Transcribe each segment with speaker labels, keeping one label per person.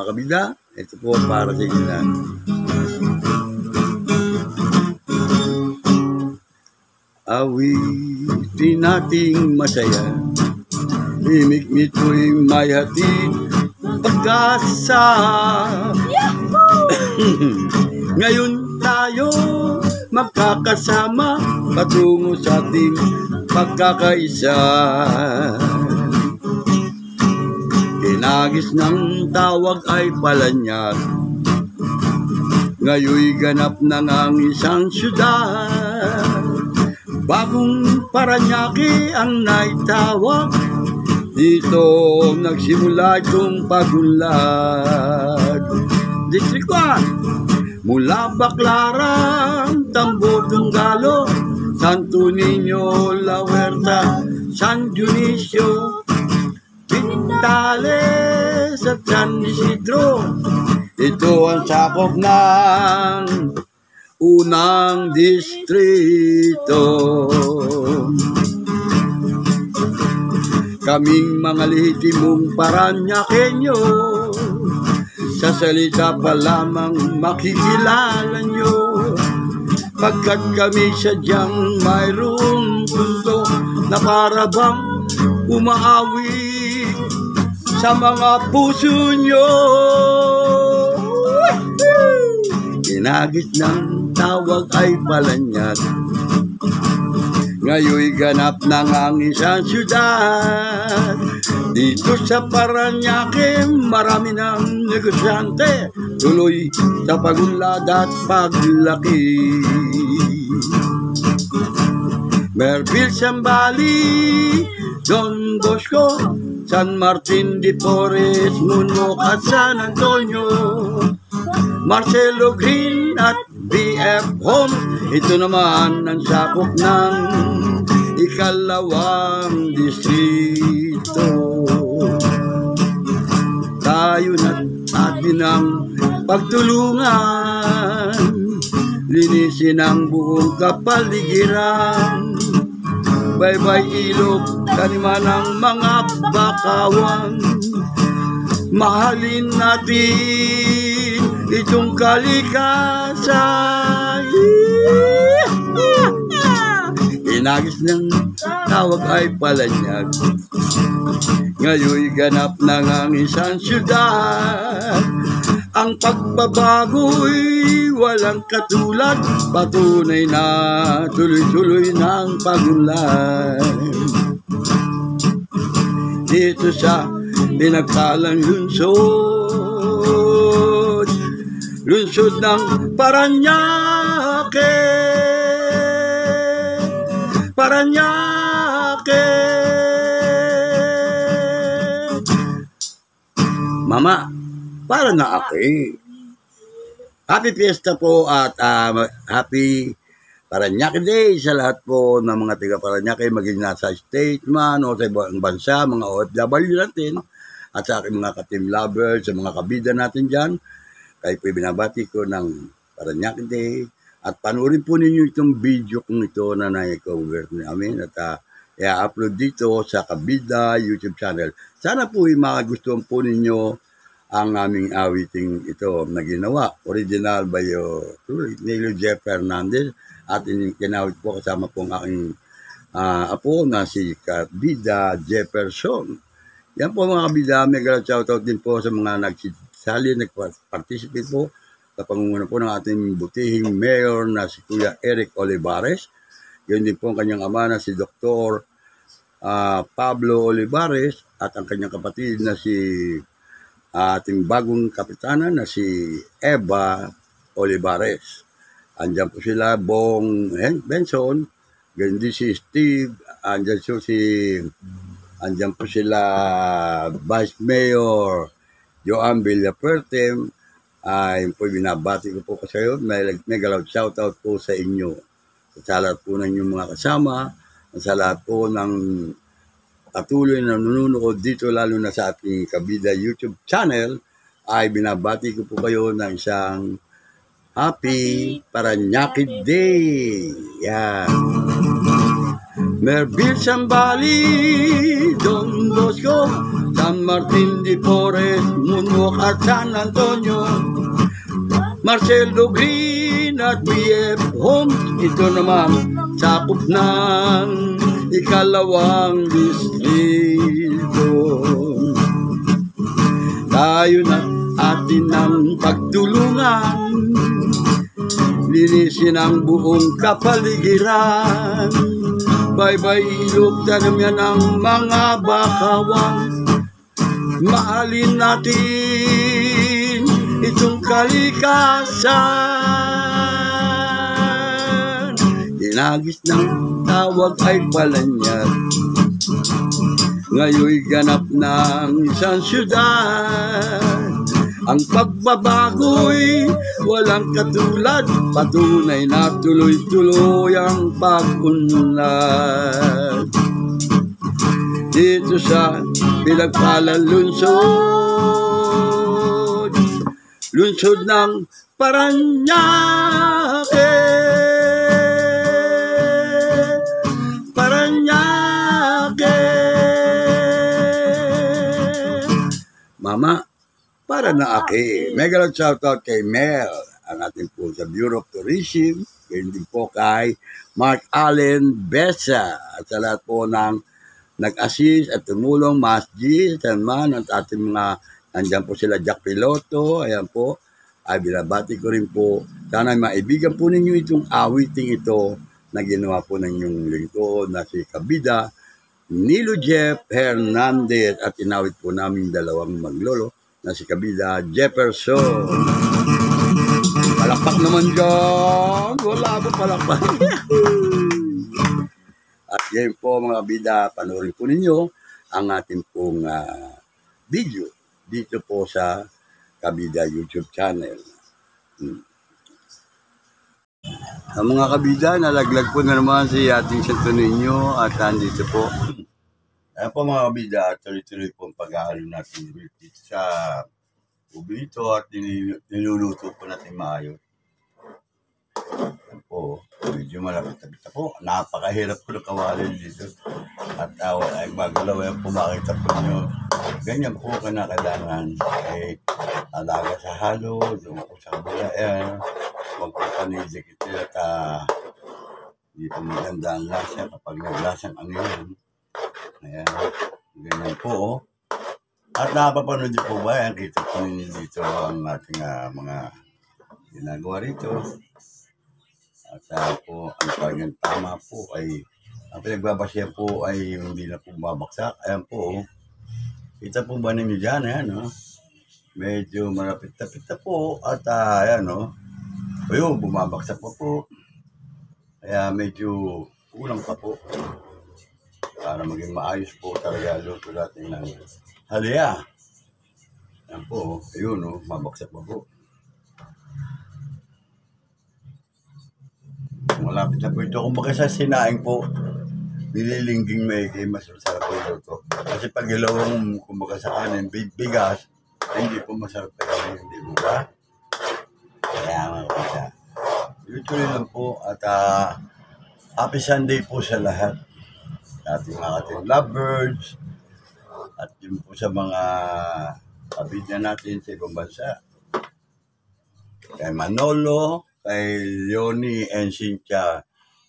Speaker 1: mga kabida. Ito po para sa inyo na. Awitin nating masaya, himig nito'y may hatid pag-asa. Ngayon tayo magkakasama patungo sa ating pagkakaisa. Kinagis ng tawag ay palanyag, ngayoy ganap ng ang isang syudad. Bagong Paranaque ang naitawag, dito nagsimula itong pagunlad. District 1, mula Baclaran, Tambo, Dunggalo, Santo Niño, La Huerta, San Dionisio, Pintales at San Isidro. Ito ang sakop ng unang distrito. Kaming mga lehitimong Paranaqueño, sa salita pa lamang makikilala nyo, pagkat kami sadyang mayroong puso na para bang umaawi sa mga puso nyo. Kinagis ng tawag ay palanyag, ngayoy ganap ng ang isang syudad. Dito sa Paranaque marami ng negosyante, tuloy sa pagunlad at paglaki. Merville, Zambales, Don Bosco, San Martin de Porres, Munok at San Antonio, Marcelo Green at BF Home. Ito naman ang sakop ng ikalawang distrito. Tayo na't atin ang pagtulungan, linisin ang buong kapaligiran. Baybay ilog, taniman ng mga bakawan. Mahalin natin itong kalikasan. Kinagis ng tawag ay palanyag, ngayoy ganap ng ang isang syudad. Ang pagbabago'y walang katulad, patunay na tuloy-tuloy ng pagunlad. Dito sa pinagpalang lungsod, lungsod ng Paranaque, Paranaque. Mama, Paranaque. Happy Fiesta po at happy Paranaque Day sa lahat po ng mga taga Paranaque, maging nasa state man o sa ibang bansa, mga OFW natin, at sa aking mga ka-team lovers, sa mga kabida natin dyan. Kayo po binabati ko ng Paranaque Day. At panoorin po ninyo itong video kong ito na na-cover namin at i-upload dito sa Kabida YouTube channel. Sana po magustuhan po ninyo ang aming awiting ito na ginawa. Original by Nilo Jeff Fernandez at kinawit po kasama po ang aking apo na si Kabida Jefferson. Yan po mga kabida, mega shoutout din po sa mga nagsali, nag-participate po sa pangunguna po ng ating butihing mayor na si Kuya Eric Olivares. Yun din po ang kanyang ama na si Dr. Pablo Olivares at ang kanyang kapatid na si ating bagong kapitana na si Eva Olivares. Andiyan po sila, Bong Benson, ganyan din si Steve, andiyan po sila Vice Mayor Joan Villapuerte. Yun po, binabati ko po kasi yun. May loud shoutout po sa inyo. Sa lahat po ng inyong mga kasama, sa lahat po ng patuloy na nanonood dito, lalo na sa ating Kabida YouTube channel, ay binabati ko po kayo ng isang Happy Paranaque Day. Yan. Merville Zambali, Don Bosco, San Martin de Porres, Munwok at San Antonio, Marcelo Green at BF Homes. Ito naman sakop ng ikalawang distrito. Tayo na atin ng pagtulungan, linisin ang buong kapaligiran. Bye-bye ilog, tanam yan ang mga bakawang. Maalin natin itong kalikasan. Dinagis ng tawag ay Palanyag, ngayoy ganap ng isang syudad. Ang pagbabago'y walang katulad, patunay na tuloy-tuloy ang pag-unlad. Dito sa pinagpalang lungsod, lungsod ng Paranaque, Paranaque. Mama, Paranaque. Mega love shoutout kay Mel, ang ating po sa Bureau of Tourism, kayo din po kay Mark Allen Besa, at sa lahat po ng nag-assist at tumulong, Masji, Sanman, at ating mga, nandiyan po sila Jack Piloto, ayan po, ay binabati ko rin po. Sana maibigan po ninyo itong awiting ito na ginawa po ng inyong lingkod na si Kabida, Nilo Jeff Hernandez, at inawit po namin dalawang maglolo na si Kabida Jefferson. Palakpak naman dyan. Wala po palakpak. At yan po mga bida, panoorin po ninyo ang ating pong video dito po sa Kabida YouTube channel. Ang mga kabida, nalaglag po na naman si ating Santo Niño at andito po. Ayan po mga kabida, tuloy-tuloy po ang pag-aaral natin dito sa ubito at niluluto po natin maayos. Ayan po, medyo malapit-lapit na po. Napakahirap po ng kawalin dito. At ay magalaw yan po makita po nyo. Ganyan po kinakailangan. Alaga sa halo, doon po sa kabila. Ayan, huwag po panidik ito at hindi po maganda ang lasa kapag naglasang ano yun. Ayan, ganyan po. At napapanood niyo po ba yan? Kita po ninyo dito ang ating mga ginagawa rito. At po, ang pagyan tama po ay, ang pinagbabasya po ay hindi na po babaksak. Ayan po. Kita po ba ninyo dyan? Ayan, no? Medyo malapit-lapit na po. At ayan, no? Ayun, bumabaksak pa po. Kaya medyo kulang pa po. Para maging maayos po talaga luto natin ng halaya. Yan po, ayun o, mabaksak pa po. Malapit na po ito. Kung baka sa sinaing po, nililingging may mas masarap po ito. Kasi pag ilawang kumbaga sa kanin, bigas, hindi po masarap na kanin, hindi po ba? Kaya mga kapita. Tuloy lang po at happy Sunday po sa lahat. Ating mga lovebirds at yun po sa mga kabida natin sa ibang bansa. Kay Manolo, kay Leonie and Cynthia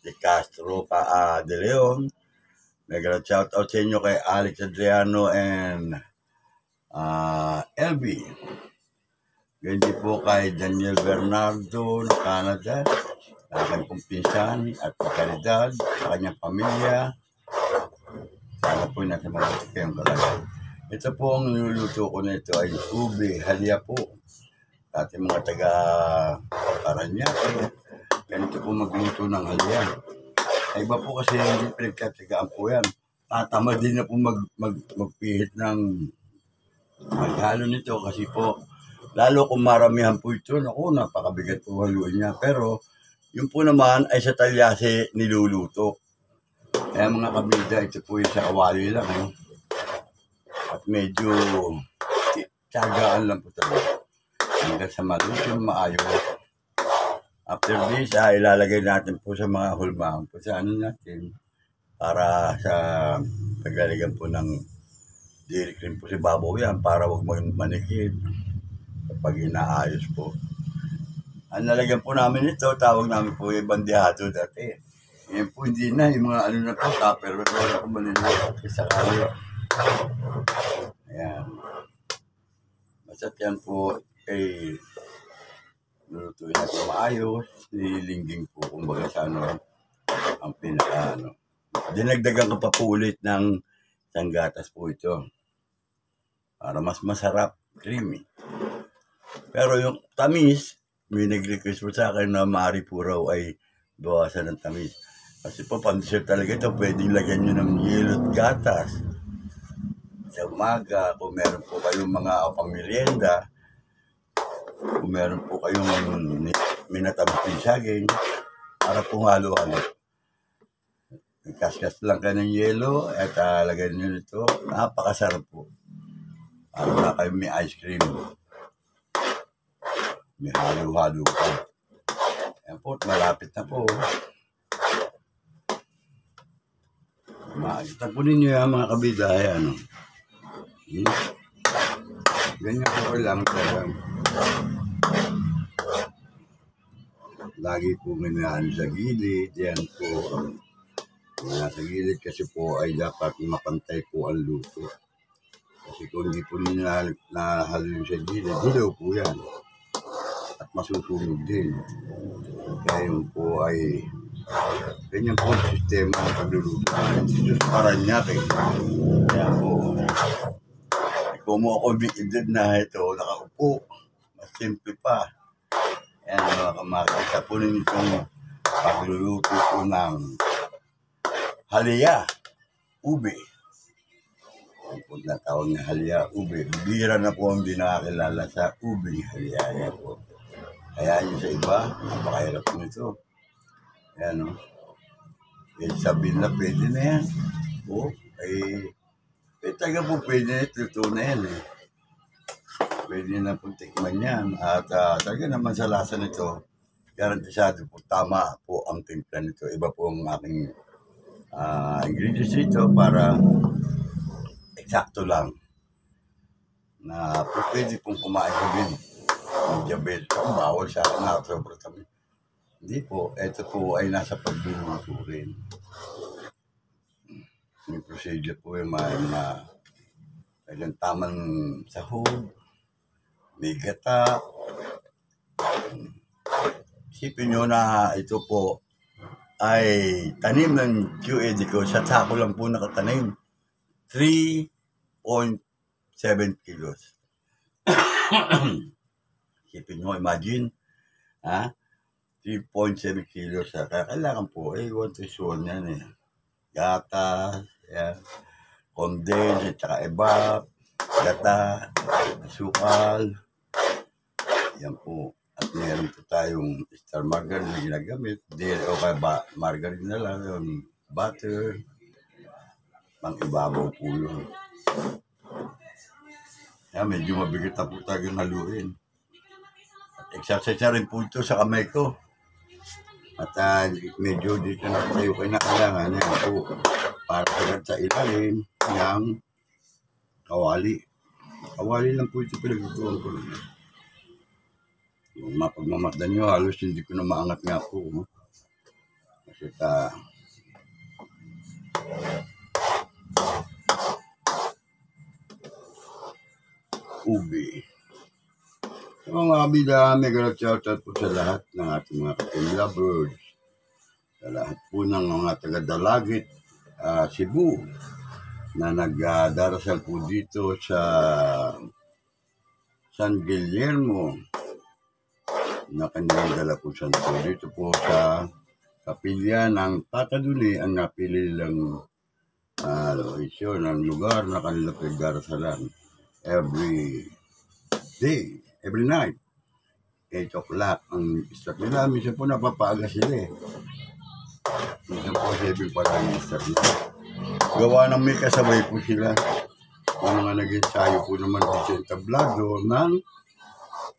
Speaker 1: de Castro de Leon. Mega shout out sa inyo kay Alex Adriano and LB. Ganyan po kay Daniel Bernardo ng Canada, sa aking kumpisan at karidad sa kanyang pamilya. Sana po natin mga kayong kalagay. Ito po ang niluluto ko na ito ay ube, halya po. Sa ating mga taga-Paranaque, ganito po magluto ng halya. Ay iba po kasi hindi pinagkatigaan po yan. Tatama din na po magpihit ng maghalo nito kasi po, lalo kung maramihan po ito, naku, napakabigat po haluin niya. Pero yung po naman ay sa talyase niluluto. Kaya mga kabida, ito po yung sa kawali lang. At medyo tiyagaan lang po talaga. Hanggang sa maluto, maayos. After this, ilalagay natin po sa mga hulmahan po sa ano natin. para sa paglalagyan po ng dairy cream po si Babaw yan para wag manikid kapag inaayos po. Ang nalagyan po namin ito, tawag namin po yung bandihado dati. Yan po hindi na, yung mga ano na po, tupper, wala po manila sa kali. Ayan. Basta't yan po, lulutuin na po maayos, nililingging po, kumbaga sa ano, ang pinaka ano. Dinagdagan ko pa po ulit ng isang gatas po ito. Para mas masarap, creamy. Pero yung tamis, may nag-request po sa akin na maaari po raw ay bawasan ng tamis. Kasi po, pan-dessert talaga ito, pwedeng lagyan nyo ng yelo at gatas. Sa umaga, kung meron po kayong mga pang-merienda, kung meron po kayong minatamis saging, para po halo-halo. Kaskas lang kayo ng yelo at lagyan nyo nito. Napakasarap po. Para na kayo may ice cream. May halo-halo pa. Ayan po, malapit na po. Makikita po ninyo yan mga kabida. Ayan. Ganyan po lang. Lagi po ganyan sa gilid. Yan po. Sa gilid kasi po ay dapat mapantay po ang luto. Kasi kung hindi po nila nahalo sa gilid, hilaw po yan. At masusunog din. Kaya yun po ay ganyan po ang sistema ng pagluluto. Dito sa Paranaque. Kaya po, kung mo ako edad na ito, nakaupo. Mas simple pa. Kaya makakita po ninyo itong pagluluto po ng halaya, ube. Ang po natawag na halaya, ube. Bira na po ang di nakakilala sa ube halaya po. Kaya yun sa iba, napakahirap nito. Ayan o. Sabihin na pwede na yan. O, talaga po pwede na ito na yan eh. Pwede na po tikman yan. At talaga naman sa lasa nito, garantisado po, tama po ang timpla nito. Iba po ang aking ingredients nito para eksakto lang na po pwede pong kumain ko din ng diabetes. Kung bawal sa akin na sobrang tabi. Hindi po, ito po ay nasa pagluluto rin. May procedure po yung may tamang sahog, may gata. Isipin nyo na ito po ay tanim ng QED ko. Sa sako lang po nakatanim. 3.7 kilos. Isipin nyo, imagine. 3.7 kilos. Kaya kailangan po, 1 to 1 yan eh. Gatas, yan. Condensed, tsaka evap, gata, sukal. Yan po. At meron po tayong star margarine na ginagamit. O kaya margarine na lang, yung butter. Pang ibabaw po yun. Yan, medyo mabigat na po tayong haluin. At exercise na rin po ito sa kamay ko. At medyo dito na tayo kayo na kailangan. Yan po. Para agad sa ilalim ng kawali. Kawali lang po ito pinagtutuan ko. Yung mapagmamakdan nyo, halos hindi ko na maangat nga po. Kasi ubi. So mga kabida, mega shoutout po sa lahat ng ating mga kating lovers. Sa lahat po ng mga taga-Dalagit, Cebu, na nagdarasal po dito sa San Guillermo na kanilang dala po sa dito po sa kapilya ng Tata Duni ang napili nilang location ng lugar na kanilang pagdarasalan every day, every night. 8 o'clock ang start nila. Minsan po napapaaga sila eh. Minsan po 7 pa lang ang start nila. Gawa ng may kasabay po sila. Ang mga nag-ensayo po naman sa entablado ng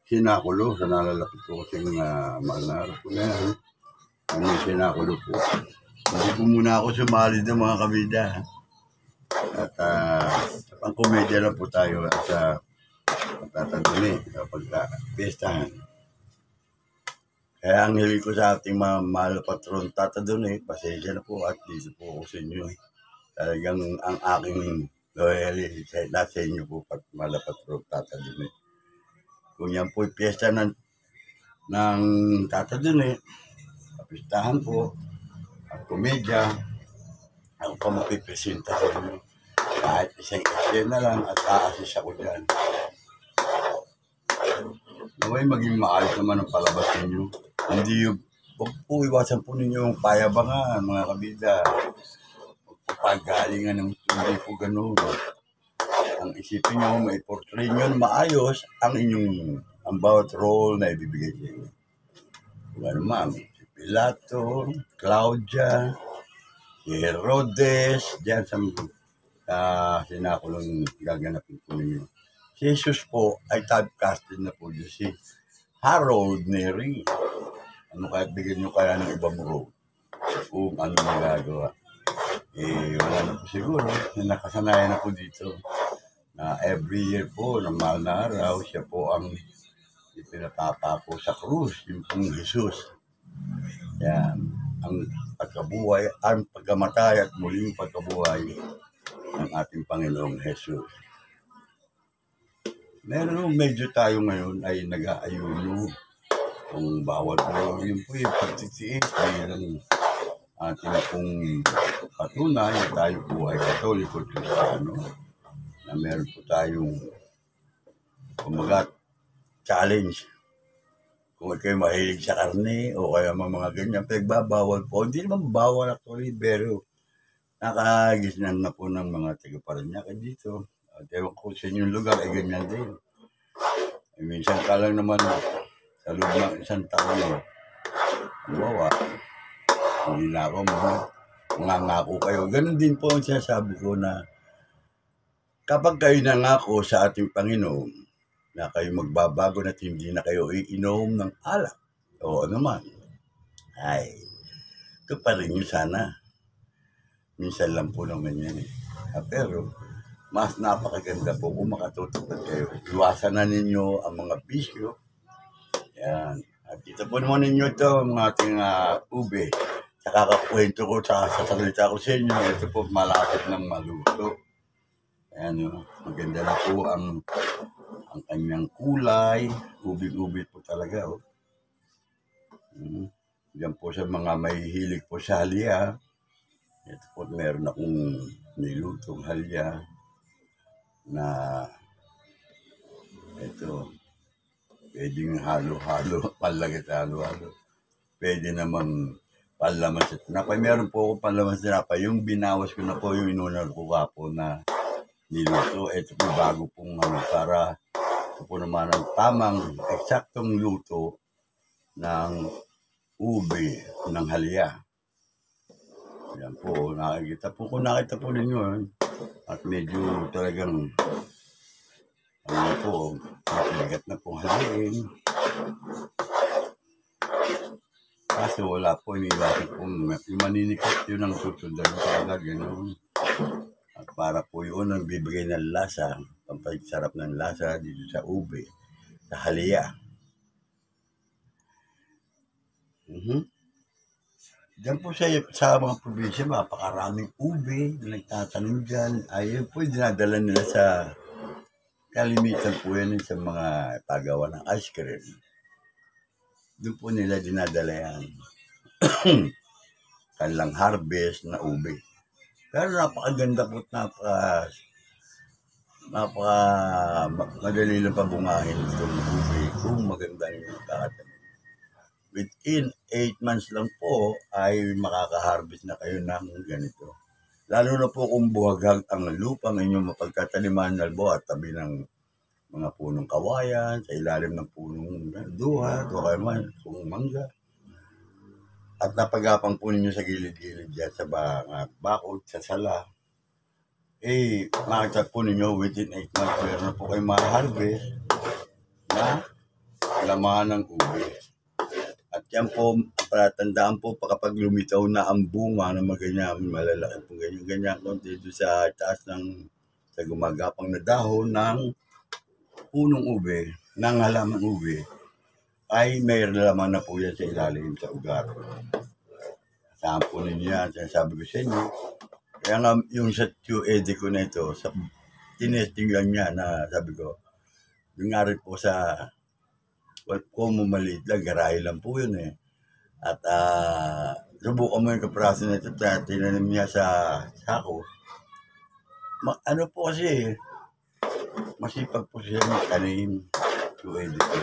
Speaker 1: sinakulo. Sa nalalapit ko kasi mga mahal na harap po na yan. Ang sinakulo po. Hindi po muna ako sumali ng mga kabida. At ang komedya lang po tayo at matatandali kapag piyestahan. Kaya ang hiling ko sa ating mga mahal na patron, Tata Dune, pasensya na po at dito po ako sa inyo. Talagang ang aking loyalty nasa inyo po, mahal na patron, Tata Dune. Kung yan po piyesta ng Tata Dune, kapistahan po, at komedya, ako pa mapipresenta sa inyo. Kahit isang eksena lang at aasis ako dyan. Naway maging maayos naman ang palabas ninyo. Hindi yung, huwag po iwasan po ninyo yung payabangan, mga kabida. Huwag po pagalingan ng hindi po ganun. Ang isipin nyo, may portray nyo na maayos ang inyong, ang bawat role na ibibigay sa inyo. Ano ma'am, si Pilato, Claudia, si Herodes, diyan sa sinakulong gaganapin po ninyo. Si Jesus po ay typecasted na po dyan si Harold Neri. Ano kahit bigyan nyo kaya ng ibang role kung ano magagawa. Wala na po siguro. Nakasanayan na po dito na every year po, ng mahal na araw, siya po ang ipinatapa po sa krus, yung pong Jesus. Yan. Ang pagkabuhay, ang pagkamatay at muling pagkabuhay ng ating Panginoong Jesus. Meron medyo tayo ngayon ay nag-aayuno kung bawal po yun po yung pagtitiis bilang ating pong patunay na tayo po ay Katoliko Kristiyano na meron po tayong kumagat challenge kung kayo mahilig sa karne o kaya mga ganyan pagbabawal po, hindi naman bawal actually pero nakagisnan na po ng mga taga-Parañaque dito. At ewan ko sa inyong lugar ay ganyan din. Minsan ka lang naman sa loob ng isang taon. Bawa, hindi na ako mangangako kayo. Ganon din po ang sinasabi ko na kapag kayo nangako sa ating Panginoon na kayo magbabago na hindi na kayo iinom ng alak o ano man, ay, ito pa rin yun sana. Minsan lang po naman yan eh. Pero, mas napakaganda po kung makatutupad kayo. Iwasan na ninyo ang mga bisyo. Yan. At dito po naman ninyo ito, mga ating ube. Sa kakakwento ko, sa salita ko sa inyo, ito po malapit ng maluto. Ayan o, maganda na po ang kanyang kulay. Ubig-ubig po talaga o. Diyan po sa mga may hilig po sa halya. Ito po, meron akong nilutong halya na ito, pwedeng halo-halo, palagit halo-halo. Pwede namang panlaman sa tinapay. Meron po ako panlaman sa tinapay. Yung binawas ko na po, yung inunan ko po na niluto. Ito po bago pong para ito po naman ang tamang, eksaktong luto ng ube ng halya. Yan po, nakikita po kung nakita po ninyo. At medyo talagang ano po, mabigat na po haliin. Kaso wala po, iniwasan po, yung maninikot yun ang susundan talaga, gano'n. At para po yun ang bibigay ng lasa, pampagsarap ng lasa dito sa ube, sa halya. Diyan po sa mga probinsya, mapakaraming ube na nagtatanim dyan. Ayun po, dinadala nila sa kalimitan po yan sa mga pagawa ng ice cream. Doon po nila dinadala yan. Kanilang harvest na ube. Pero napakaganda po at madali lang pabungahin itong ube kung maganda yung kakatanim. Within 8 months lang po ay makaka-harvest na kayo ng ganito. Lalo na po kung buhaghag ang lupang inyong mapagkataniman na at tabi ng mga punong kawayan, sa ilalim ng punong duhat, o kaya man, kung mangga. At napagapang po ninyo sa gilid-gilid dyan sa bakod, sa sala. Makita po ninyo within 8 months, meron na po kayo ma-harvest na laman ng ube. At yan po, palatandaan po kapag lumitaw na ang bunga na maganyan, malalaki po ganyan konti doon sa taas sa gumagapang na dahon ng punong ube, ng halaman ube, ay may laman na po yan sa ilalim sa ugat. Saan po ninyo yan, sinasabi ko sa inyo. Kaya nga yung sa QED ko na ito, tinesting lang niya na sabi ko, yung nga rin po sa kung maliit lang, garahe lang po yun eh. At subukan mo yung kapraso na ito, tinanim niya sa sako. Ano po kasi, masipag po siya magtanim. QED ko.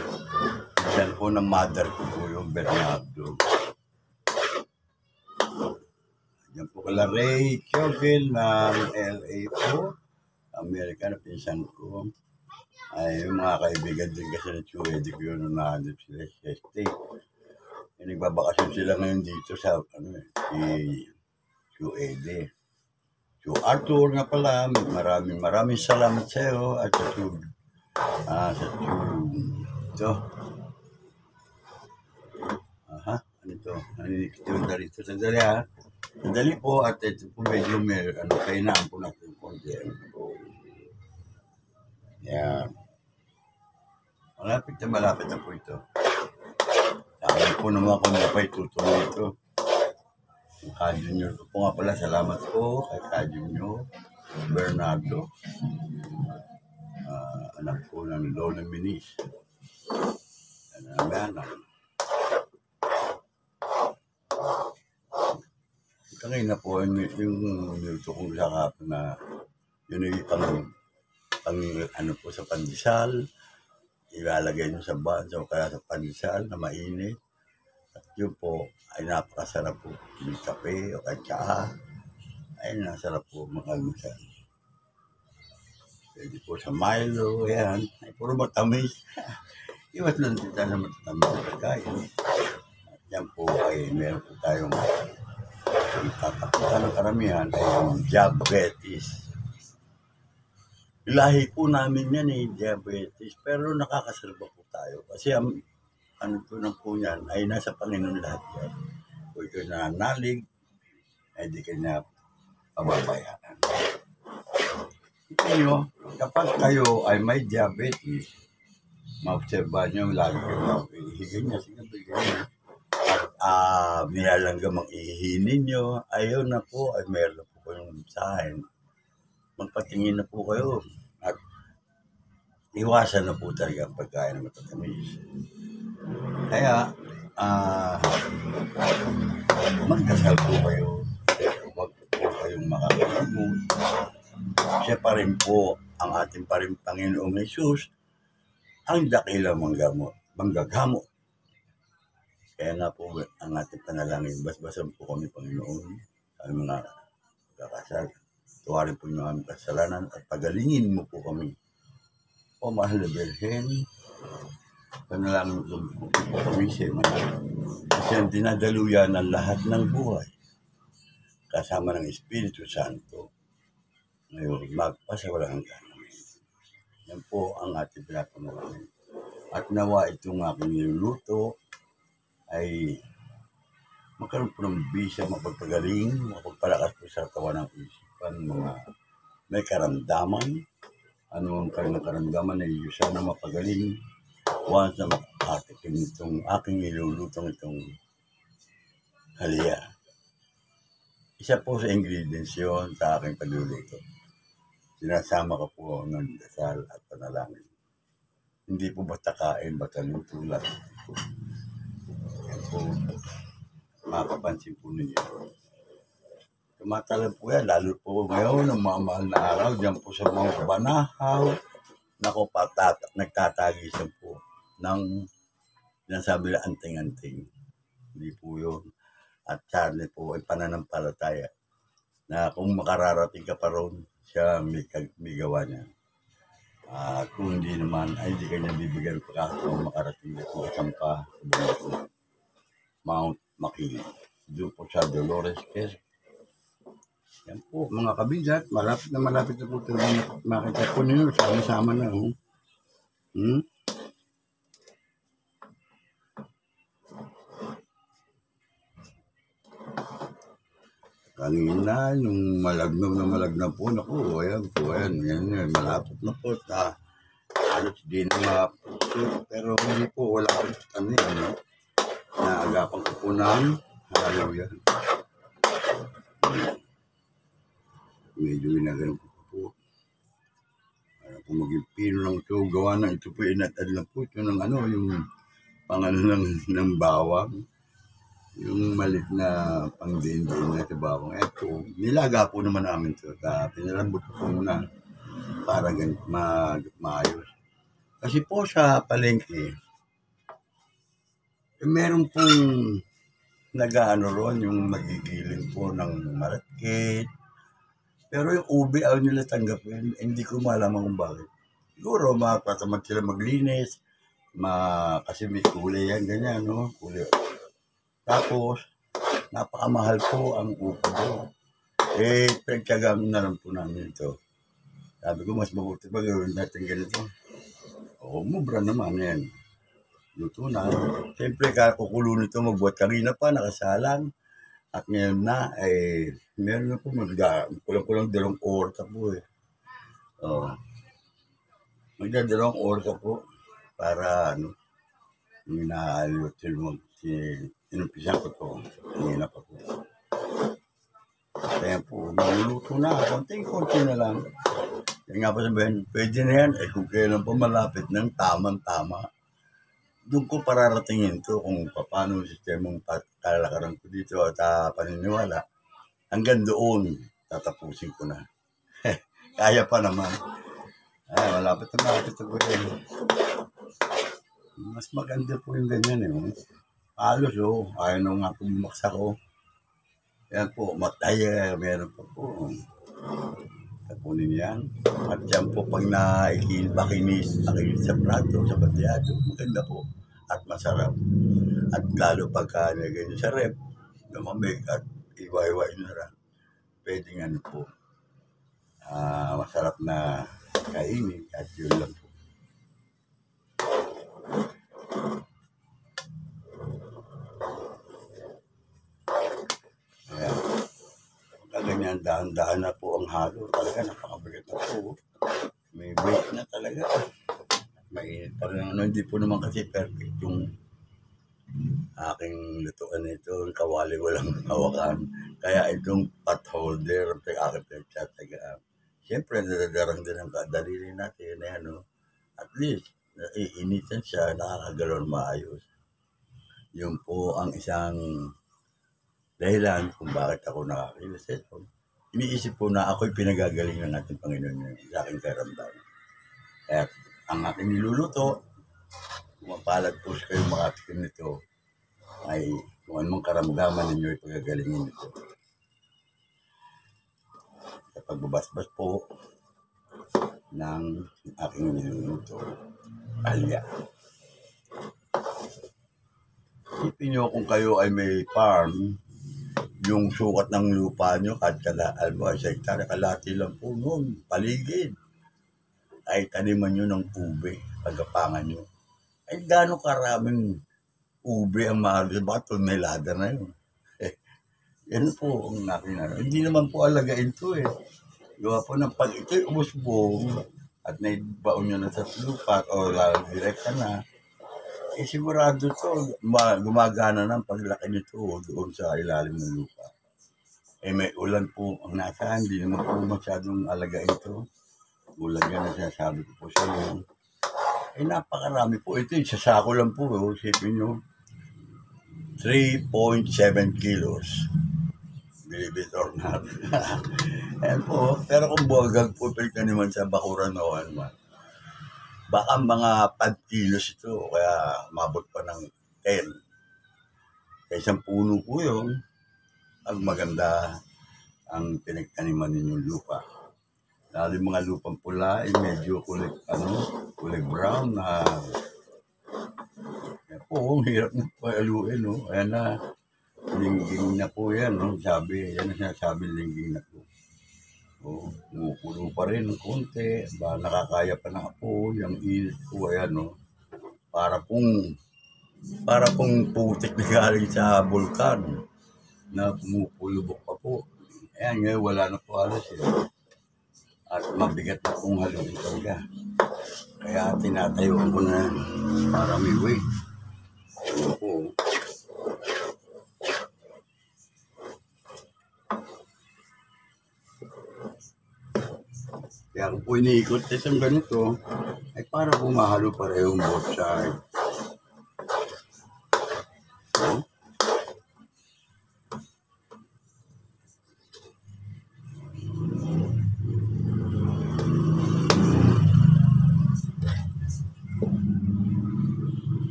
Speaker 1: Minsan po ng mother ko po yung Bernardo. Yan po kala Ray Chauvel ng LA po. Amerika na pinsan ko. Ay, yung mga kaibigan din kasi ng QED ko yun nung nahanap sila sa state. Nagbabakasyon sila ngayon dito sa QED. So Arthur nga pala, maraming salamat sa iyo at sa ito. Ano ito? Ito dito. Sandali ha. Sandali po at ito po medyo kainaan po natin konti. Yan. Malapit na po ito. Sabi po naman kung ano pa itutuloy ito. Ka-Junior ko po nga pala. Salamat po kay Ka-Junior Bernardo. Anak po ng Lola Minis. Anak. Kanina po, yung minuto kong sakap na yun yung pang ano po sa pandesal. Ilalagay nyo sa bansa o kaya sa pandesal na mainit. At yun po ay napakasarap po. Yung kape o kaya tsaa ay nasarap po mag-almusal. Pwede po sa Milo, yan. Ay puro matamis. Iwas lang din tayo na matatamis na pagkain. At yan po ay meron po tayong tataputan ng karamihan ay yung diabetes. Lahi po namin yan diabetes. Pero nakakasarba po tayo. Kasi ang ano po ng po yan ay nasa Panginoon lahat yan. Kung ikaw nanalig, ay di ka na pababayaan. Ito kapag kayo ay may diabetes, maobserba nyo, lagi kayo ihihin niya, sige, bigyan niya. At nilalanggang ihihinin nyo, ayun na po, ay meron na po kayong sahin. Magpatingin na po kayo at iwasan na po talaga ang pagkain ng matatamis. Kaya, magdasal po kayo. Huwag po kayong makakalimut. Siya pa rin po ang ating pa rin Panginoong Hesus, ang dakilang manggagamot. Kaya nga po ang ating panalangin, basbasan po kami Panginoon sa mga kakasal. Tuwarin po niyo aming kasalanan at pagalingin mo po kami. O mahal na Birhen, panalangin po kami siya. Kasi ang dinadaluyan ng lahat ng buhay, kasama ng Espiritu Santo, ngayon magpasawalang hanggan namin. Yan po ang ating pinapanalangin. At nawa itong aking niluluto ay magkaroon po ng bisya, mapagpagaling, mapagpalakas po sa katawan ng isipan, mga may karamdaman, ano ang karamdaman ay sana mapagaling, once na makatikin itong aking nilulutong itong halya. Isa po sa ingredients yun sa aking pagluluto. Sinasama ko po ng dasal at panalangin. Hindi po basta kain, basta luto lang. Yan po, mapapansin po ninyo. Tumatalab po yan, lalo po ngayon, ang mga mahal na araw, dyan po sa mga Banahaw, nako, nagtatagisan po ng sinasabi na anting-anting. Hindi po yun. At sana po ay pananampalataya na kung makararating ka pa ron, siya may gawa niya. Kung hindi naman, ay di kanya bibigyan pagkakataon makarating dito sa Sampa, Mount Makiling. Doon po sa Dolores, Quezon. Yan po, mga kabigat, malapit na po ito. Makita po ninyo, sama-sama na. kanina, yung malagnaw po, naku, ayan po, yan, malapot na po, halos di na mapusot, pero hindi po, wala ko ano yan, no? Naagapan ko po ng halaw yan. Medyo ginagalang ko po. Para po maging pino lang ito, gawa na ito po, inatad lang po ito ng ano, yung pangano ng bawang. Yung malit na pang-din-din na sa bawang. Ito, nilaga po naman namin ito. Pinalambot ko muna para maayos. Kasi po sa palengke, meron pong nag-ano ron, yung magigiling po ng malakit. Pero yung ube, ayaw nila tanggapin. Hindi ko malaman kung bakit. Siguro, makatamad sila maglinis. Kasi may kulay yan, ganyan, no? Kulay. Tapos, napakamahal po ang upo ko. Pinagtyagaan na lang po namin ito. Sabi ko, mas mabuti pa gawin natin ganito. Mubra naman yan. Luto na. Siyempre, kakukulo nito, magbuhat kanina pa, nakasalang. At ngayon na, meron na po, kulang-kulang 2 oras po eh. Magdadalawang oras po para, yung inaaliwat inumpisan ko to. Kanina pa po. Kaya po, maluluto na. Konting-konti na lang. Kaya nga pa sabihin, pwede na yan. Kung kailan pa malapit ng tamang-tama. Doon ko pararatingin to kung paano yung sistemang kalakaran ko dito at paniniwala. Hanggang doon, tatapusin ko na. Kaya pa naman. Malapit na po yan. Mas maganda po yung ganyan eh. Halos ayaw na nga po bumaksa ko. Yan po, mataya, meron pa po. Tapunin yan. At yan po pag pakinis sa plato, sa batyado, maganda po. At masarap. At lalo pagka ganyan sa rep, lumamig at iwa-iwain na lang. Pwede nga po. Masarap na kainin at yun lang po. Ganyan, daan-daan na po ang halo. Talaga, napakabigat na po. May weight na talaga. Mainit pa rin. Hindi po naman kasi perfect yung aking lutuan nito. Yung kawali walang hawakan. Kaya itong pot holder, ang aking pinagtatagaan. Siyempre, nadadarang din ang kadalili natin. At least, naiinitan siya, nakakagalaw maayos. Yun po ang isang dahilan kung bakit ako nakakilos ito. Iniisip ko na ako'y pinagagaling ng ating Panginoon sa aking karamdaman. At ang aking niluluto, mapalad po sa kayo makatikim nito, ay kung anong karamdaman ninyo ay pagagalingin nito. Sa pagbabasbas po ng aking niluluto, alya. Isipin nyo kung kayo ay may farm, yung sukat ng lupa nyo, kahit sa hektare, kalahati lang po noon, paligid. Ay taniman nyo ng ube, pagkapangan nyo. Ay gano'ng karaming ube ang mahal, baka tonelada na yun. Yan po ang nakin. Hindi naman po alagain to eh. Gawa po ng pag ito'y umusbong at naibaon nyo na sa lupa o direkta na, sigurado to, gumagana ng paglaki nito doon sa ilalim ng lupa. May ulan po ang nasa, hindi naman po masyadong alagain ito. Ulan yan ang sinasabi ko po sa inyo. Napakarami po. Ito, sasako lang po. Isipin nyo, 3.7 kilos. Believe it or not. Ayan po. Pero kung buwagag po, pwede naman sa bakuran o ano man. Baka mga 5 kilos ito, kaya mabot pa ng 10. Kaya isang puno po yun, ang maganda ang pinagtaniman ninyong lupa. Lalo yung mga lupang pula, medyo kulay brown na. Kaya po, hirap na paluin, no? Ayan na, lingging na po yan, no? Yan ang sinasabi, lingging na po. Kumukulo pa rin ng konti, nakakaya pa ng apo, yung init ko, ayan, no? Para pong putik na galing sa bulkan na pumupulubok pa po. Ayan, ngayon wala na po halos eh. At mabigat na pong haluin talaga. Kaya tinatayuan ko na yan para may weight. Ano po. Kaya kung po iniikot isang ganito, ay para bumahalo parehong both side.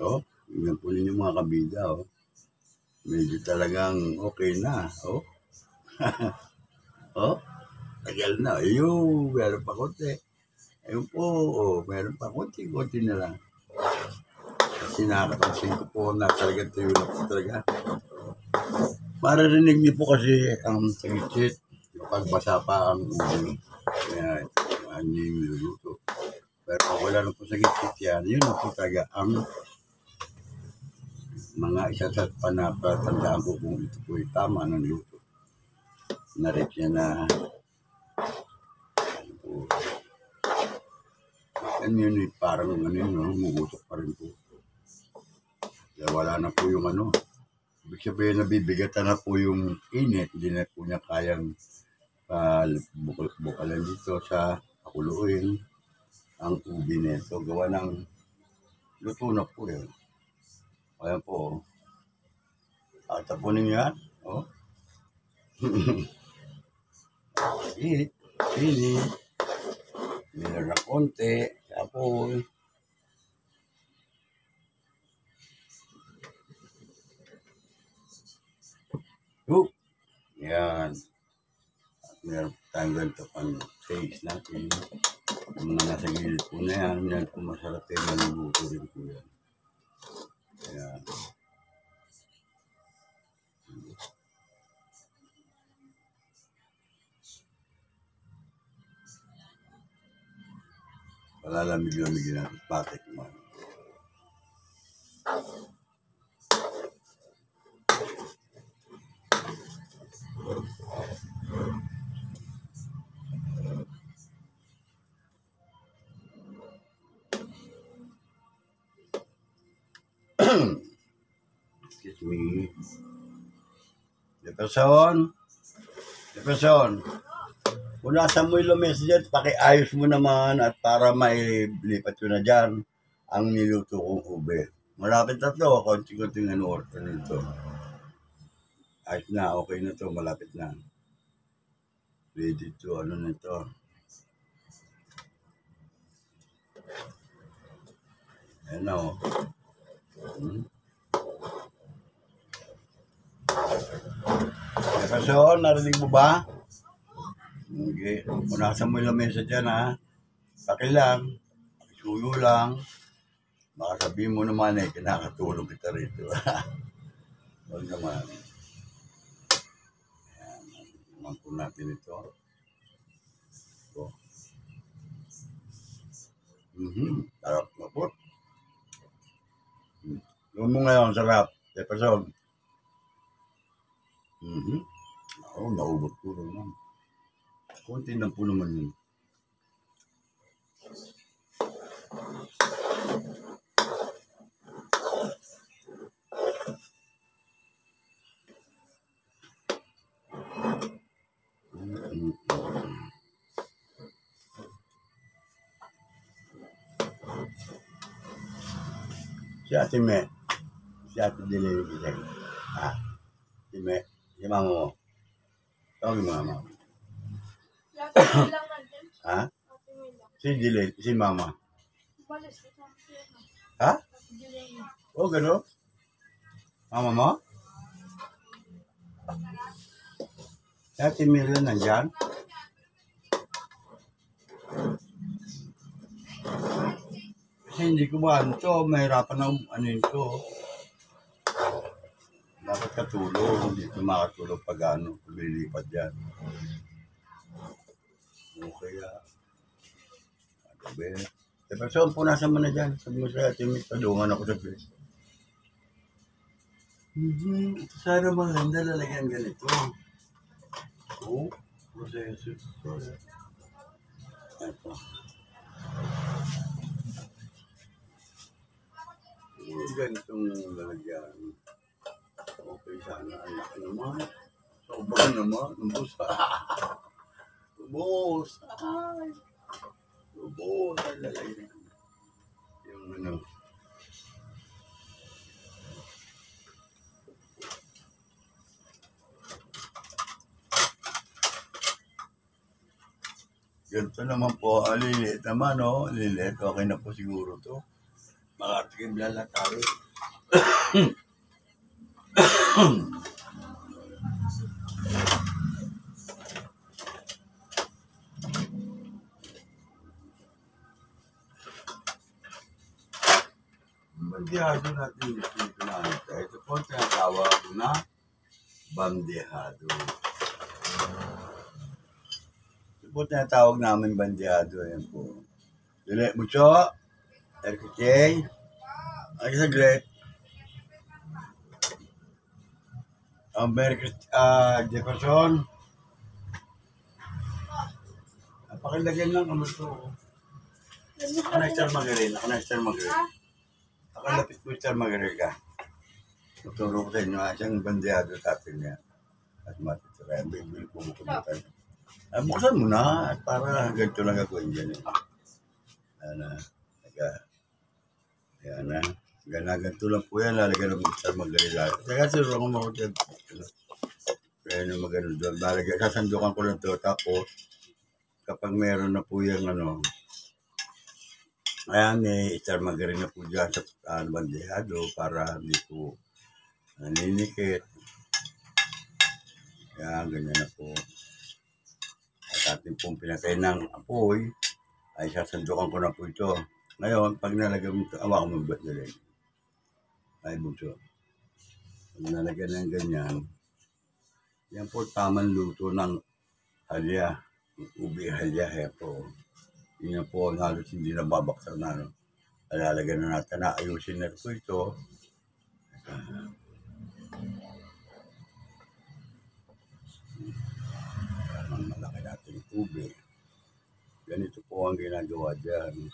Speaker 1: Oh, yun po ninyo mga kabida, oh. Medyo talagang okay na, oh. Oh, tagal na. Ayun, meron pa konti. Ayun po, oh, meron pa konti na lang. Kasi nakakapansin ko po na talagang tuyo na po talaga. Maririnig niyo po kasi ang sagit kapag basa pa ang ulo. Kaya, ano yung niluluto. Pero kung wala na po sagit yan, yun na po talaga ang mga isa sa panapatandaan ko kung ito po ay tama ng luto. Narit niya na ano yun, parang ano yun, mumutok pa rin po. Kaya wala na po yung ano. Ibig sabihin nabibigatan na po yung init, hindi na po niya kayang bukalan dito sa pakuluin ang ubi nito. Gawa ng luto na po yun. Ayan po. Tapunin niya. Oh. Init. Meron na konti. Tapos. Yan. At meron tayong ganito pang taste natin. Yung mga nasa gilid po na yan. Yan po masarap yung maluluto rin po yan. Ayan. Palalamig-lamigin natin patik man. Excuse me. Depresyon. Kung nasa mo yung lamesa dyan, pakiayos mo naman at para mailipat ko na dyan ang niluto kong ube. Malapit na to, konti-konting ano nito. Ayos na, okay na to, malapit na. Ready to ano nito. Ayan na o. Depresyon, narinig mo ba? Okay. Punasan mo yung lamesa dyan, ha? Pakilang, pakisuyo lang. Baka sabihin mo naman eh, kinakatulong kita rito. Huwag naman. Ayan, naman po natin ito. Ito. Sarap na po. Gawin mo ngayon, sarap. Depresyon. Ako, naubot ko rin naman. Kunti lang po naman yun. Si Ate Me. Si Ate Dilay Dilay. Si Me. Si Mama mo. Tawagin mo Mama. Ha? Si Dilay. Si Mama. Ha? Oh, gano'n? Mama mo? Si Ate Mila nandyan? Si kasi hindi ko maano to, mahirapan na anin to. Dapat katulong, hindi ko makatulong pag ano, lilipad yan. Okay Gabi. Diba, so, punasan mo na dyan. Sabi mo sa atin, padungan ako sa place. Sana maganda lalagyan ganito. Oo, proseso. Ito. Ganitong lalagyan. Okay, sana. Anak naman. Sobrang naman. Ubus. Ubus. Ubus. Lalagyan. Yung ano. Ganito naman po. Liliit naman, no? Liliit. Okay na po siguro to. Makatikim lang tayo. Bandehado natin dito na ito. Ito po ang tinatawag na bandehado. Ito po tinatawag namin bandehado. Ayan po. Dili, mucho. RKK. Ay, saglit. Merry Jefferson. Pakilagyan lang ano ito. Ako na Star Margarita. Ako lapit po Star Margarita. Tuturo ko sa inyo isang bandehado sa atin niya. At matitira. Bibili po mo kumitan. Buksan mo na at para ganito lang gagawin dyan. Ayan na. Ganito lang po yan. Lalagyan ng Star Margarita. Kaya siro ko mo dyan. Kaya na magano doon. Sasandukan ko lang ito. Tapos, kapag meron na po yung ano, ayan, may Star Margarita na po dyan sa bandehado para hindi po naninikit. Ayan, ganyan na po. At ating pong pinatay ng apoy, ay sasandukan ko na po ito. Ngayon, pag nalagyan mo ito, awa ko mabibat na rin. Ay, bunso. Pag nalagyan ng ganyan, yan po tamang luto ng halya. Ubi halya, po. Yun po ang halos hindi nababaksak na. No? Lalagyan na natin na ayusin na po ito. Ang malaki natin ubi. Ganito po ang ginagawa dyan.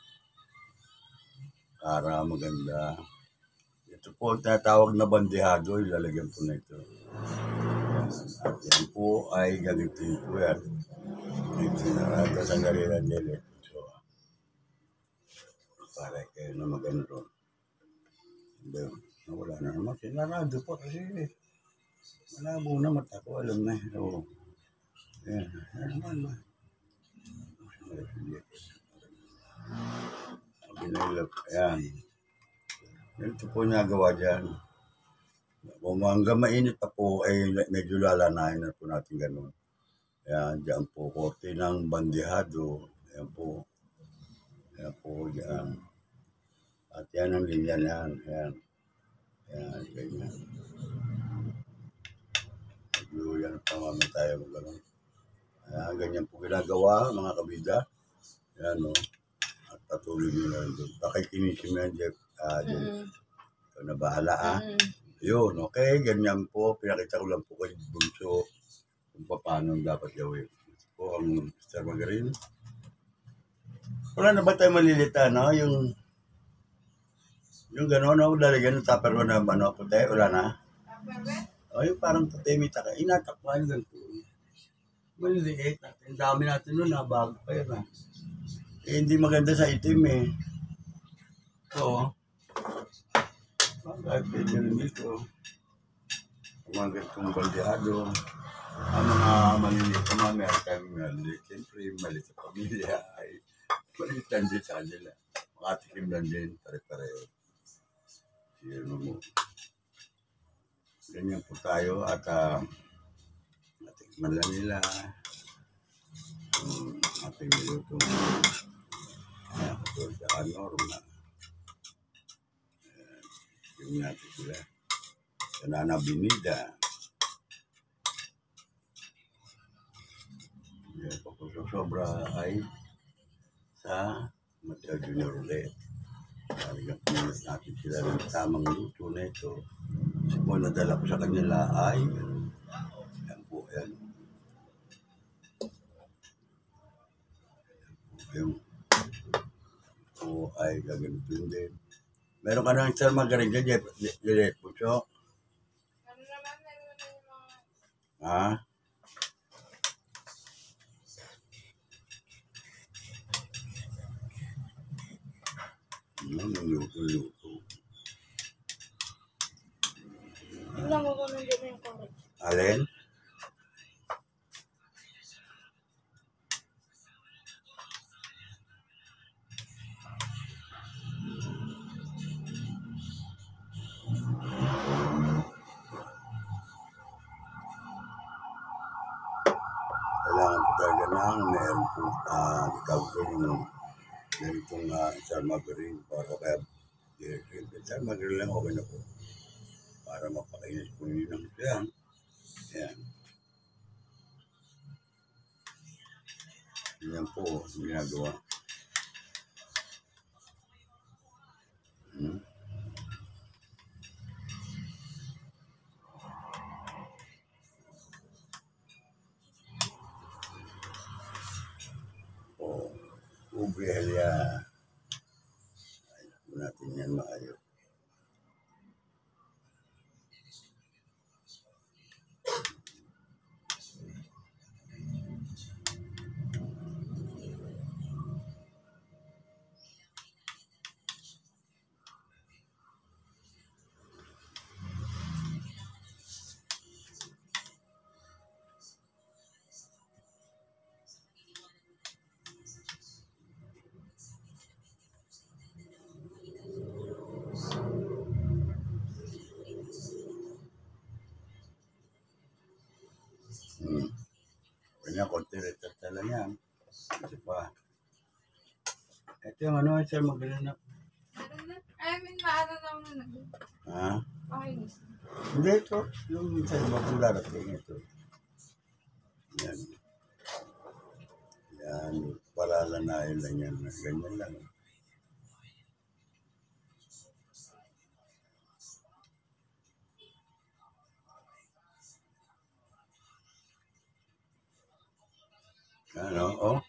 Speaker 1: Para maganda. Ito po ang tatawag na bandehado. Ilalagyan po na ito. At yan po ay gamitin po yan. Ito sa gariran nila. So, para kayo na maganda. Wala na naman. Sinarado po kasi malabo na mata ko. Alam na. So, yan. Ayan. Ito po nagawa dyan. Kung hanggang mainit pa po, ay medyo lalanahin na po natin ganun. Ayan, dyan po, korte ng bandehado. Ayan po. Ayan po, dyan. At yan ang linya niyan. Ayan. Ayan, ganyan. Medyo yan pa naman tayo ganun. Ayan, ganyan po ginagawa, mga kabida. Ayan, no. At patuloy nyo na rin doon. Pakikinisin mo yan, Jeff. Ikaw na bahala, Yun, okay. Ganyan po. Pinakita ko lang po kay Bunso kung paano dapat gawin. Ito po ang Star Margarita. Wala na ba tayo malilita, no? Yung gano'n, no? Lalagyan ng tupperware na ano, puti. Wala na? O, yung parang puti, may taka. Inatakpan ganito. Maliliit natin. Ang dami natin nun, bago pa yun, Eh, hindi maganda sa itim, So, kahit pwede rin dito. Ang mga ganitong bandehado. Ang mga maliliit na mga meron tayong maliliit. Siyempre, maliliit sa pamilya ay maliliit lang din sa kanila. Makatikim lang din, pare-pareho. Sino mo. Ganyan po tayo at natikman lang nila. Ating niluto. Ayan, ito sa normal. Tingnan natin sila. Sa Nana Binida. Yan, sobra ay sa Mateo Junior ulit. Talagang pinas natin sila ng tamang luto na ito. Kasi po nadala ko sa kanila ay yan po, yan. Yung po ay gagamitin din. Meron ka ng Sir Margarin dyan, Jeff Pucho?
Speaker 2: Ano naman, meron na yung mga...
Speaker 1: Ha? Yung luto.
Speaker 2: Tingnan mo kung nandiyan na yung correct.
Speaker 1: Alin? Kailangan po talaga ng meron po tawag ko yung ganitong Sir Margarin para kaya Sir Margarin lang okay na po para mapakainis po yun ng siya. Ayan. Yan po ang ginagawa. Ube halya. Ayun natin yan maayos. Kanya, konti retata lang yan. Kasi pa. Ito yung ano, Sir Margarin na.
Speaker 2: Meron na? I mean, maano na ako na.
Speaker 1: Ha?
Speaker 2: Makinis.
Speaker 1: Hindi ito. Yung sa iba kong darating ito. Yan. Yan. Palalanayin lang yan. Ganyan lang. Ano? Oh?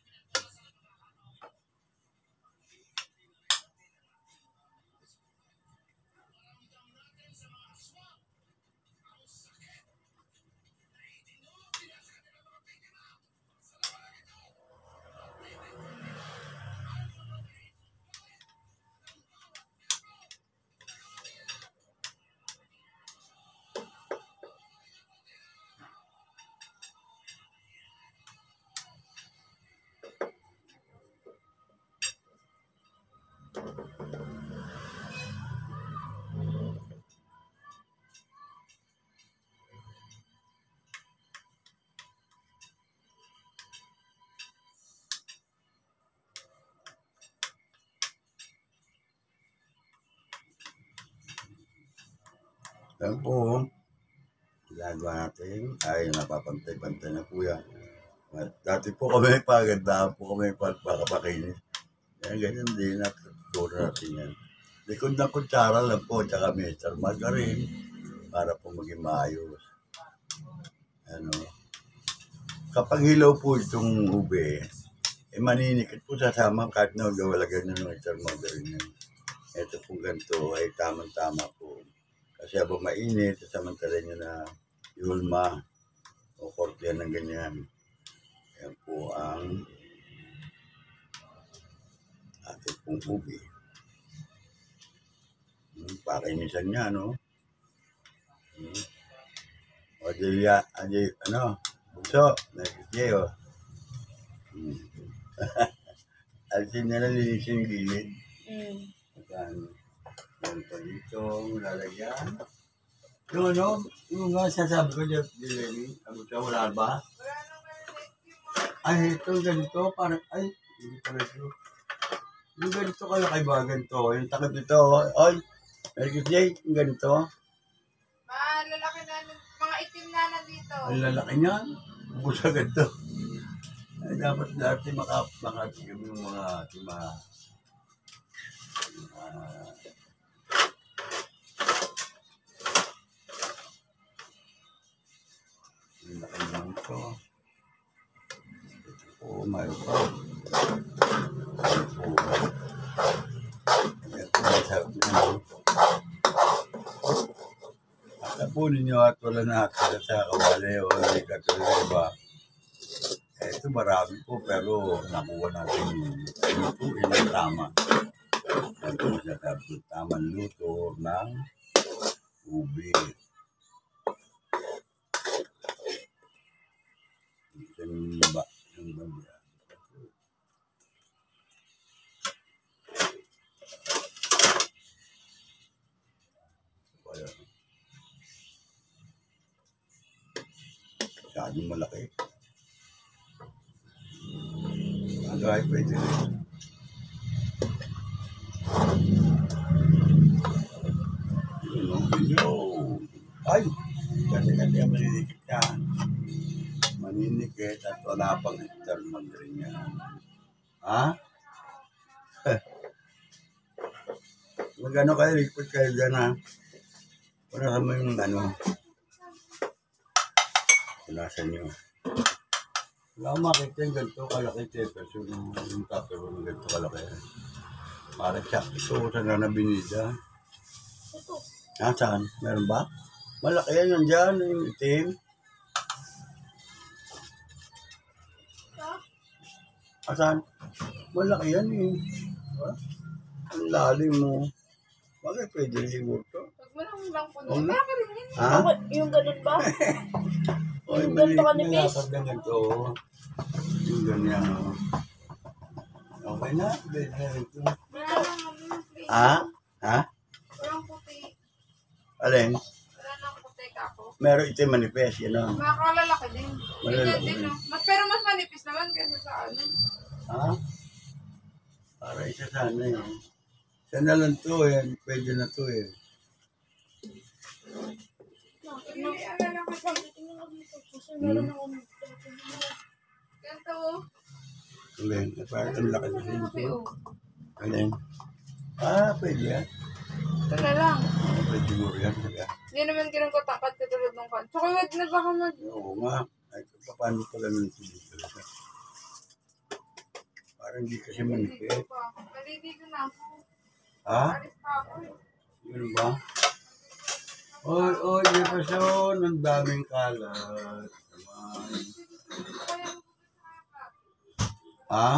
Speaker 1: Yan po, ginagawa natin ay napapantay-pantay na po yan. Dati po kami pagandaan po kami pagpakapakinis. Yan, ganyan din, natuturo natin yan. Likod ng kutsara lang po, tsaka Mr. Margarin para po maging maayos. Ano, kapag hilaw po itong ube, maninikit po sasama kahit na gawalagan nyo ng Mr. Margarin yan. Ito po ganito ay tamang-tama po. Kasi habang mainit, samantalin nyo na yulma o kortyan ng ganyan. Yan po ang ating pong ube. Pakinisan niya, no? O, Delia, ano? Bugso, nakikiyay, o. Alisin niya na linisin yung gilid. Ano? Yan pa dito, lalagyan. Yung ano, yung nga sasabi ko dyan, Dilemi, ano siya, wala ba?
Speaker 2: Wala naman.
Speaker 1: Ay, ito, ganito, parang, ay, hindi pala ito. Yung ganito kaya kay ba, ganito, yung takip dito, ay, Merry Day, yung ganito.
Speaker 2: Malalaki na, mga itim na nandito.
Speaker 1: Ang lalaki niya. Ubus agad to. Ay, dapat dati makatigam yung mga ang laki naman ito. Oh my God. Tapunin nyo at wala na akala sa kawali o hindi ka tuloy, diba? Ito marami po pero nakuha natin yung lutuin ng tama. Ito masasabi yung tamang luto ng ubi. Ito yung ba? Yung bagya. Masyadong malaki. Ay, pwede rin. Ay, kasi ang maninikit yan. Maninikit at wala pang hektar mag-ring yan. Ha? Magano kayo, likod kayo dyan ha. Wala naman yung ano. Pulasan nyo. Wala akong makita yung ganito kalaki tapos yung tupper ng ganito kalaki. Parang siya ito sa nanabinida.
Speaker 2: Ito.
Speaker 1: Saan? Meron ba? Malaki yan yan dyan, yung itim. Saan? Malaki yan eh. Diba? Ang lalim mo. Bakit pwede rin siguro to?
Speaker 2: Huwag mo lang po
Speaker 1: Huwag na.
Speaker 2: Kaya rin yun.
Speaker 1: Ha?
Speaker 3: Yung ganun ba?
Speaker 1: Oy,
Speaker 3: Yung
Speaker 1: maliit
Speaker 3: ganito
Speaker 1: na
Speaker 3: kanipis?
Speaker 1: lakad na ganito. Yung ganyan. Oh. Okay na. Pwede na rin ito.
Speaker 2: Wala lang, please.
Speaker 1: Ha? Ha?
Speaker 2: Walang puti.
Speaker 1: Alin?
Speaker 2: Wala lang puti ako.
Speaker 1: Meron ito manifest, yun o.
Speaker 2: Makalalaki din.
Speaker 1: Malalaki
Speaker 2: Ganyan din,
Speaker 1: din.
Speaker 2: no? Pero mas manipis naman kaysa sa ano.
Speaker 1: Ha? Para isa sana eh. Isa na lang to eh. Pwede na to eh.
Speaker 2: Hindi, ano lang kasi.
Speaker 3: Kasi meron ako
Speaker 2: Ganito.
Speaker 1: Alin? Parang ang laki na
Speaker 2: Malaki,
Speaker 1: ito.
Speaker 2: oh.
Speaker 1: Alin? Ah, pwede yan.
Speaker 2: Ito na lang.
Speaker 1: Pwede siguro yan. Saka.
Speaker 2: Hindi naman kinagkatakat katulad ng kan. Tsaka wag na baka
Speaker 1: Oo nga. Ay, paano pala nung dito? Parang hindi kasi manipis.
Speaker 2: Mali dito na ako.
Speaker 1: Ha?
Speaker 2: Alis pa ako eh.
Speaker 1: Yun ba? Oy, oy, Jefferson, ang daming kalat. Naman.
Speaker 2: Kaya
Speaker 1: Ha?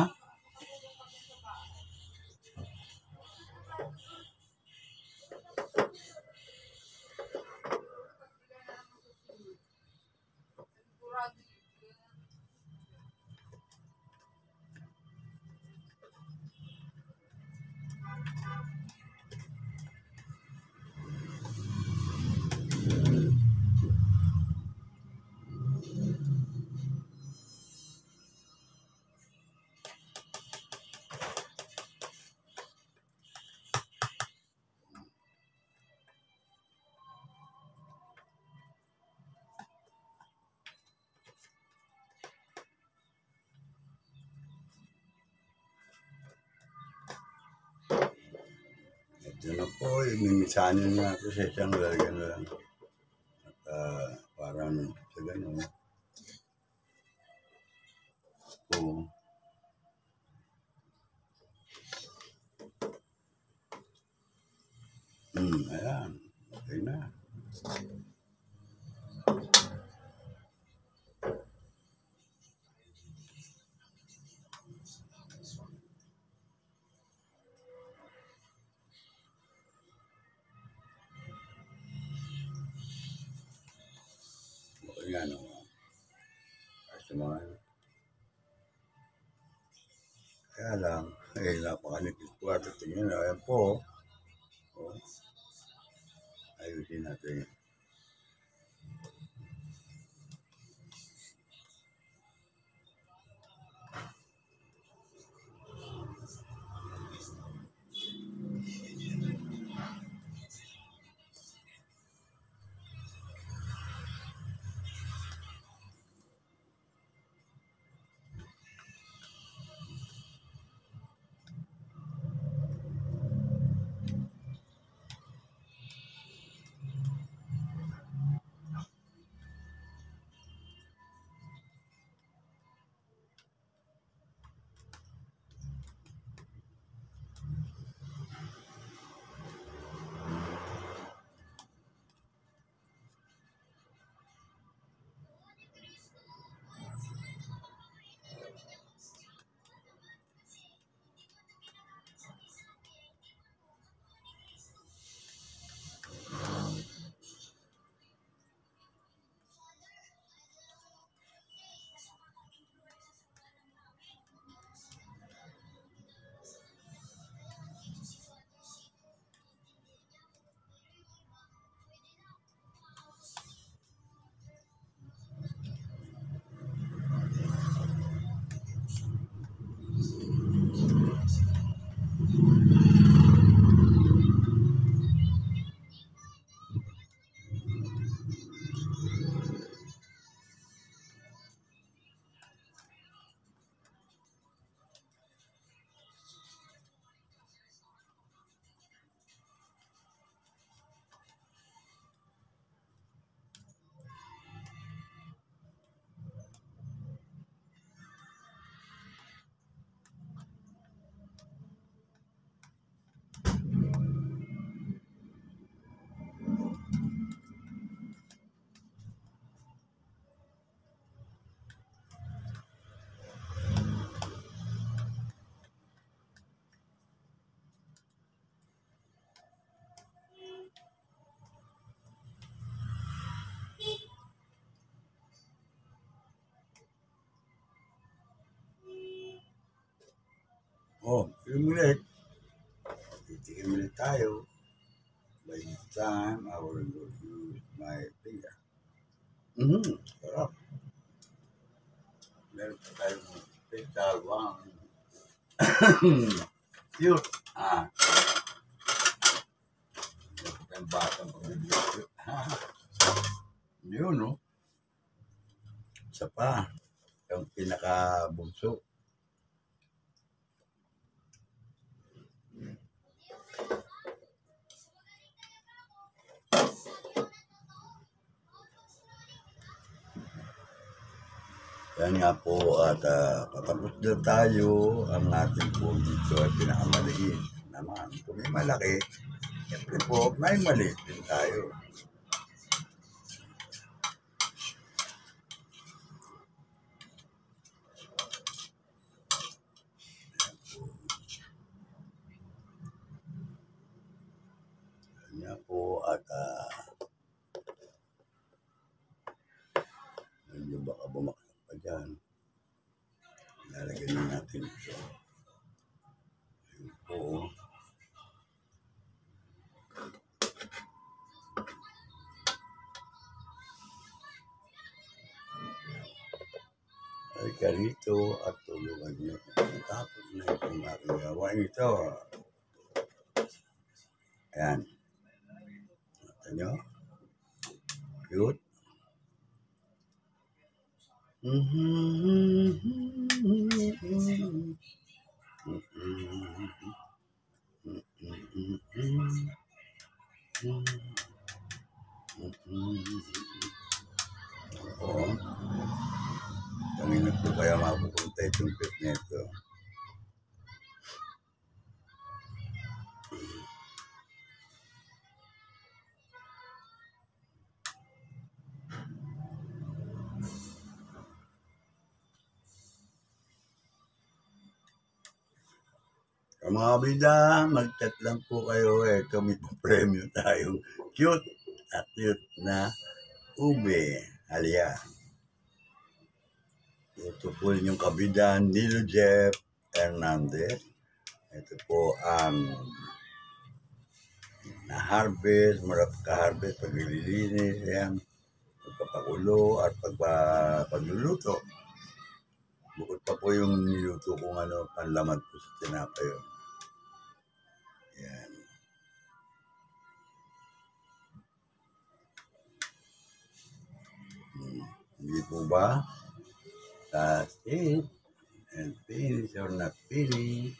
Speaker 1: Ito na po, imimisanin na ako sa isang lalagyan na lang. At parang sa gano'n. Oo. Ayan. Okay na. Okay nga naman. Kasi mga kaya lang, napakanipis po at tingin. Ayan po. Oh. Ayusin natin. tayo. By this time, I will use my finger. Sarap. Meron pa tayong special one. Cute. Meron pa tayong batang pag-cute. Yun, no? Isa pa. Yung pinaka-bunso. Yan nga po at patapos na tayo ang ating po dito at pinakamaliit naman. Kung may malaki, siyempre po may maliit din tayo. Yan nga po at medyo baka bumaksak pa dyan. Lalagyan na natin ito. Ayun po. Halika rito at tulungan niyo. Tapos na itong aking gawain ito. Ayan. Nakita nyo? Cute. Oo. Kanina po kaya mapupunta itong pet nito. Ang mga bida, mag-chat lang po kayo. Ito may premyo tayo. Cute at cute na ube. Halya. Ito po yung kabidan, Nilo Jeff Hernandez. Ito po ang na-harvest, marap ka-harvest, paglilinis, yan, pagpapakulo at pagluluto. Bukod pa po yung niluto kung ano, panlaman po sa tinapay yun. Yan. Hindi po ba? That's it. And finish or not finish.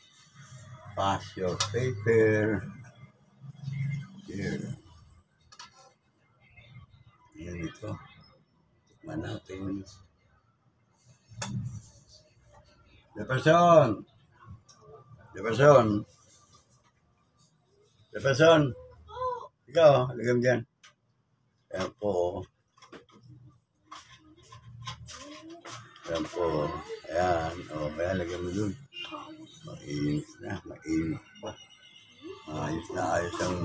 Speaker 1: Pass your paper. Here. Yan ito. Tikman natin. Jefferson! Jefferson! Jefferson! Ikaw, lagyan mo dyan. Ayan po. Ayan po. Ayan. O, kaya lagyan mo dun. Mainit na. Mainit pa. Ayos na ayos ang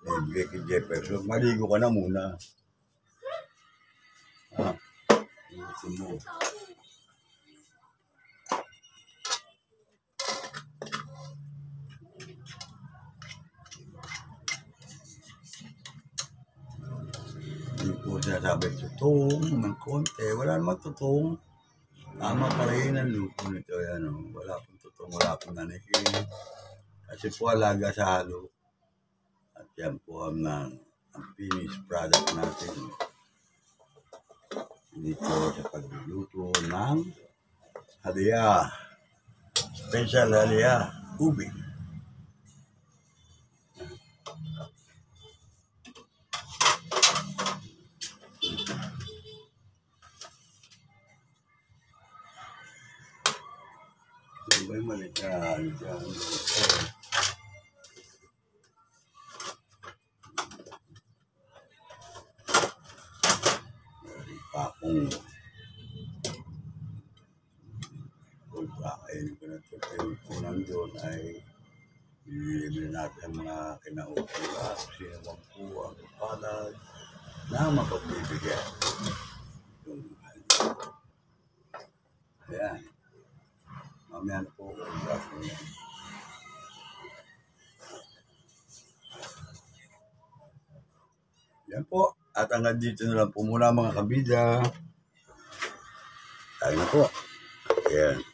Speaker 1: naibigay kay Jefferson. Maligo ka na muna. Ayusin mo. Hindi po sinasabi tutong ng konti. Wala naman tutong. Tama pa rin ang luto nito. Yan, o. Wala pong tutong, wala pong nanikin. Kasi po alaga sa halo. At yan po ang finished product natin. Dito sa pagluluto ng halya. Special halya. Ube. May malikan dyan. Meron pa akong kakainin ko na ito. Kung nandun ay bibili natin ang mga kinaukuha. Sino man po ang palad na mapagbibigyan. Ayan. Mamaya na po kung bakit. Yan po. At hanggang dito na lang po muna mga kabida. Tayo na po. Ayan.